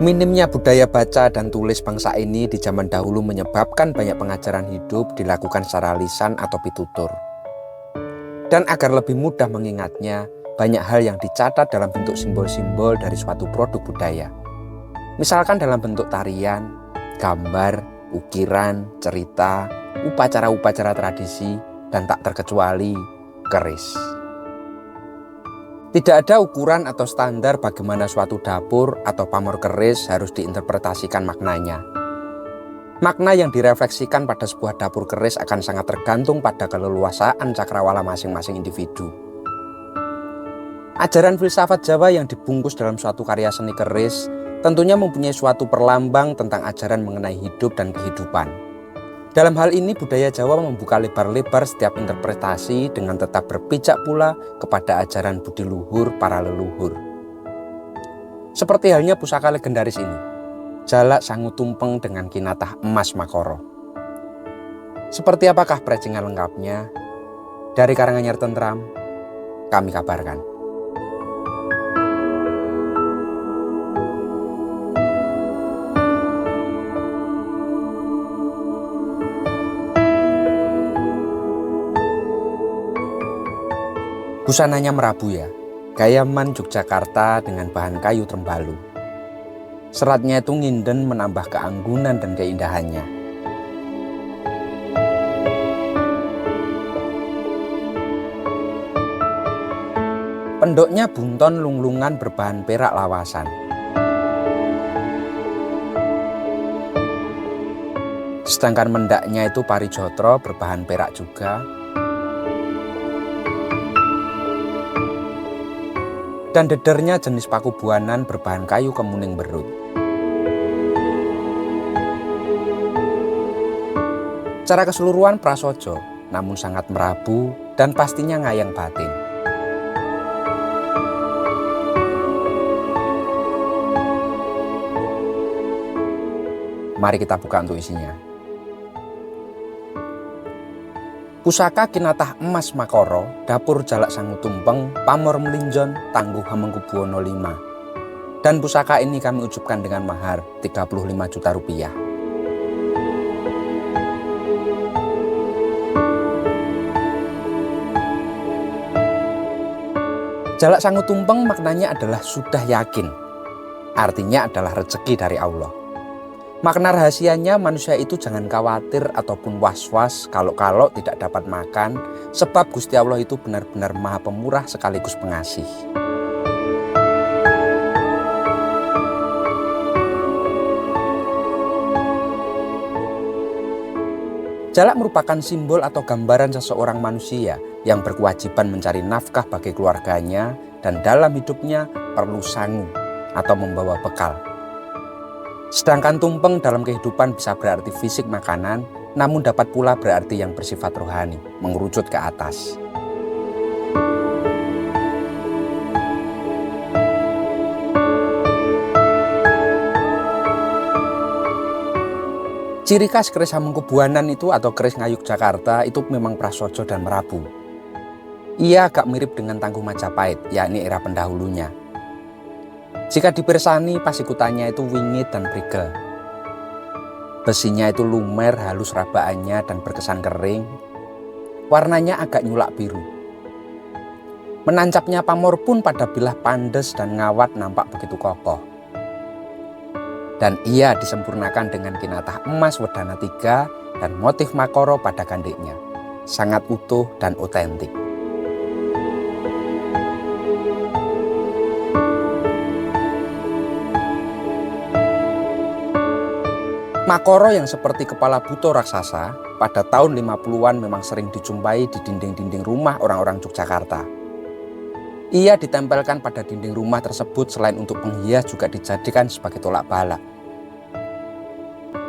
Minimnya budaya baca dan tulis bangsa ini di zaman dahulu menyebabkan banyak pengajaran hidup dilakukan secara lisan atau pitutur. Dan agar lebih mudah mengingatnya, banyak hal yang dicatat dalam bentuk simbol-simbol dari suatu produk budaya. Misalkan dalam bentuk tarian, gambar, ukiran, cerita, upacara-upacara tradisi, dan tak terkecuali keris. Tidak ada ukuran atau standar bagaimana suatu dapur atau pamor keris harus diinterpretasikan maknanya. Makna yang direfleksikan pada sebuah dapur keris akan sangat tergantung pada keleluasaan cakrawala masing-masing individu. Ajaran filsafat Jawa yang dibungkus dalam suatu karya seni keris tentunya mempunyai suatu perlambang tentang ajaran mengenai hidup dan kehidupan. Dalam hal ini budaya Jawa membuka lebar-lebar setiap interpretasi dengan tetap berpijak pula kepada ajaran budi luhur para leluhur. Seperti halnya pusaka legendaris ini, Jalak Sangu Tumpeng dengan kinatah emas Makoro. Seperti apakah precingan lengkapnya? Dari Karanganyar Tentram, kami kabarkan. Busananya merabu ya, gayaman Yogyakarta dengan bahan kayu trembalu. Seratnya itu nginden menambah keanggunan dan keindahannya. Pendoknya bunton lunglungan berbahan perak lawasan. Sedangkan mendaknya itu parijotro berbahan perak juga. Dan dedernya jenis paku buanan berbahan kayu kemuning berut. Secara keseluruhan prasojo, namun sangat merabu dan pastinya ngayang batin. Mari kita buka untuk isinya. Pusaka kinatah emas Makoro, dapur Jalak Sangu Tumpeng, pamor melinjon, tangguh Hamengkubuwono V. Dan pusaka ini kami ucapkan dengan mahar 35 juta rupiah. Jalak Sangu Tumpeng maknanya adalah sudah yakin. Artinya adalah rezeki dari Allah. Makna rahasianya manusia itu jangan khawatir ataupun was-was kalau tidak dapat makan, sebab Gusti Allah itu benar-benar maha pemurah sekaligus pengasih. Jalak merupakan simbol atau gambaran seseorang manusia yang berkewajiban mencari nafkah bagi keluarganya dan dalam hidupnya perlu sangu atau membawa bekal. Sedangkan tumpeng dalam kehidupan bisa berarti fisik makanan, namun dapat pula berarti yang bersifat rohani, mengerucut ke atas. Ciri khas keris Hamengkubuwonan itu atau keris ngayuk Jakarta itu memang prasojo dan merabu. Ia agak mirip dengan Tangguh Majapahit, yakni era pendahulunya. Jika dipirsani pasikutannya itu wingit dan prigel. Besinya itu lumer, halus rabaannya dan berkesan kering. Warnanya agak nyulak biru. Menancapnya pamor pun pada bilah pandes dan ngawat nampak begitu kokoh. Dan ia disempurnakan dengan kinatah emas wedana 3 dan motif Makoro pada gandiknya. Sangat utuh dan otentik. Makoro yang seperti kepala buto raksasa pada tahun 50-an memang sering dijumpai di dinding-dinding rumah orang-orang Yogyakarta. Ia ditempelkan pada dinding rumah tersebut selain untuk penghias juga dijadikan sebagai tolak bala.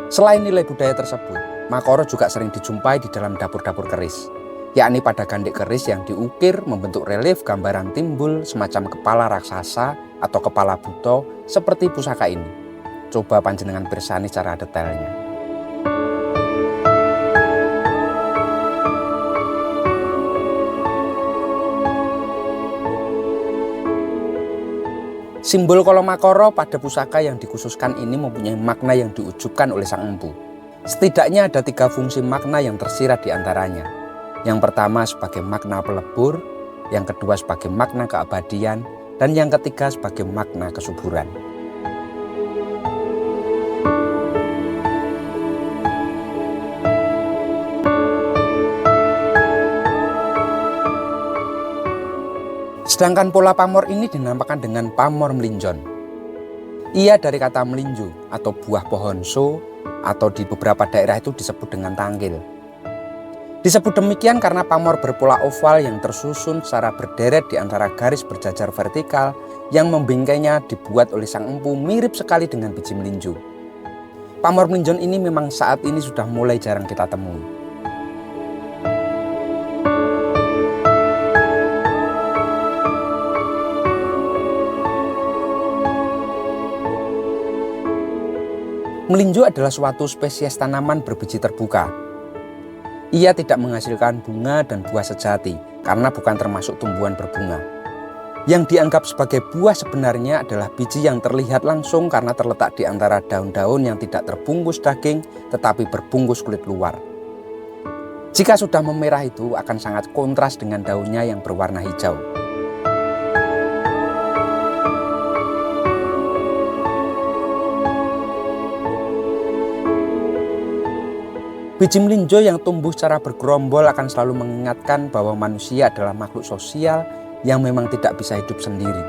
Selain nilai budaya tersebut, Makoro juga sering dijumpai di dalam dapur-dapur keris, yakni pada gandik keris yang diukir membentuk relief gambaran timbul semacam kepala raksasa atau kepala buto seperti pusaka ini. Coba panjenengan pirsani secara detailnya. Simbol kolomakoro pada pusaka yang dikhususkan ini mempunyai makna yang diujubkan oleh sang empu. Setidaknya ada 3 fungsi makna yang tersirat di antaranya. Yang pertama sebagai makna pelebur, yang kedua sebagai makna keabadian, dan yang ketiga sebagai makna kesuburan. Sedangkan pola pamor ini dinamakan dengan pamor melinjon. Ia dari kata melinjo atau buah pohon so, atau di beberapa daerah itu disebut dengan tangkil. Disebut demikian karena pamor berpola oval yang tersusun secara berderet di antara garis berjajar vertikal yang membingkainya dibuat oleh sang empu mirip sekali dengan biji melinjo. Pamor melinjon ini memang saat ini sudah mulai jarang kita temui. Melinjo adalah suatu spesies tanaman berbiji terbuka. Ia tidak menghasilkan bunga dan buah sejati karena bukan termasuk tumbuhan berbunga. Yang dianggap sebagai buah sebenarnya adalah biji yang terlihat langsung karena terletak di antara daun-daun yang tidak terbungkus daging tetapi berbungkus kulit luar. Jika sudah memerah itu akan sangat kontras dengan daunnya yang berwarna hijau. Biji melinjo yang tumbuh secara bergerombol akan selalu mengingatkan bahwa manusia adalah makhluk sosial yang memang tidak bisa hidup sendiri.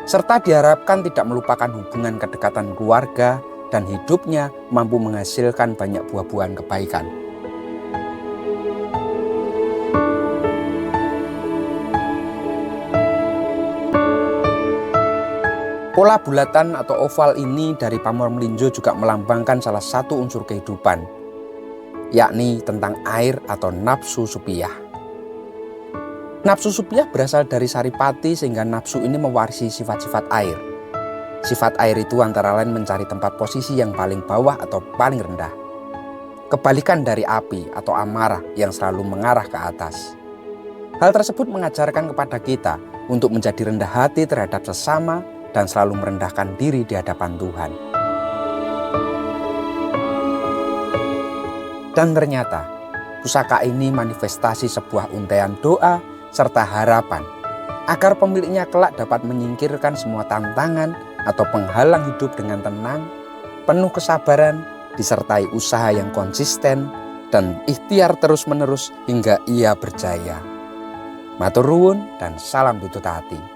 Serta diharapkan tidak melupakan hubungan kedekatan keluarga dan hidupnya mampu menghasilkan banyak buah-buahan kebaikan. Pola bulatan atau oval ini dari pamor melinjo juga melambangkan salah satu unsur kehidupan, yakni tentang air atau nafsu supiyah. Nafsu supiyah berasal dari saripati sehingga nafsu ini mewarisi sifat-sifat air. Sifat air itu antara lain mencari tempat posisi yang paling bawah atau paling rendah. Kebalikan dari api atau amarah yang selalu mengarah ke atas. Hal tersebut mengajarkan kepada kita untuk menjadi rendah hati terhadap sesama dan selalu merendahkan diri di hadapan Tuhan. Dan ternyata pusaka ini manifestasi sebuah untaian doa serta harapan agar pemiliknya kelak dapat menyingkirkan semua tantangan atau penghalang hidup dengan tenang, penuh kesabaran, disertai usaha yang konsisten dan ikhtiar terus-menerus hingga ia berjaya. Matur nuwun dan salam tutut hati.